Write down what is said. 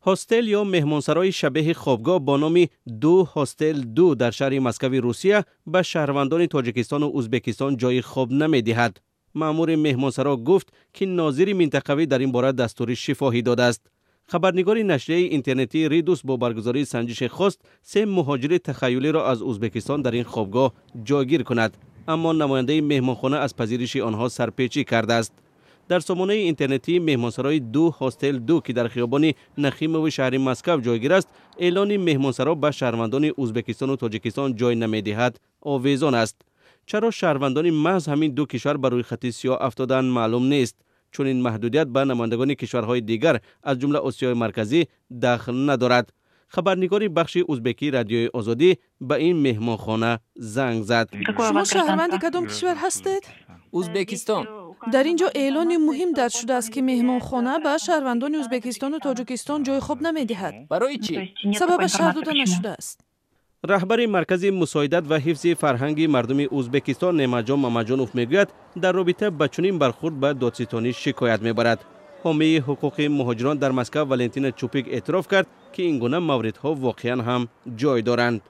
هاستل یا مهمانسرای شبیه خوابگاه با نام دو هاستل دو در شهر مسکو روسیه به شهروندان تاجیکستان و ازبکستان جای خواب نمی‌دهد. مأمور مهمانسرا گفت که ناظر منطقوی در این باره دستور شفاهی داده است. خبرنگار نشریه اینترنتی ریدوس با برگزاری سنجش خواست 3 مهاجر تخیلی را از ازبکستان در این خوابگاه جایگیر کند، اما نماینده مهمانخانه از پذیرش آنها سرپیچی کرده است. در سامانه اینترنتی مهمانسرای دو هاستل دو که در خیابان نخیموو شهر مسکو جایگیر است، اعلان مهمانسرا به شهروندان ازبکستان و تاجیکستان جای نمی‌دهد آویزان است. چرا شهروندان محض همین دو کشور بر روی خط سیاه افتادن معلوم نیست، چون این محدودیت به نمایندگان کشورهای دیگر از جمله آسیای مرکزی دخل ندارد. خبرنگار بخش ازبکی رادیوی آزادی به این مهمانخانه زنگ زد. شما شهروند کدام کشور هستید؟ ازبکستان. در اینجا اعلان مهم درج شده است که مهمانخانه به شهروندان ازبکستان و تاجیکستان جای خواب نمی‌دهد. برای چی؟ سبب شرط داده نشده است. رهبر مرکز مساعدت و حفظ فرهنگ مردم ازبکستان نعمتجان ممجانوف میگوید در رابطه با چنین برخورد به دادستانی شکایت میبرد. حامی حقوق مهاجران در مسکو ولنتینا چوپیک اعتراف کرد که این گونه موردها واقعا هم جای دارند.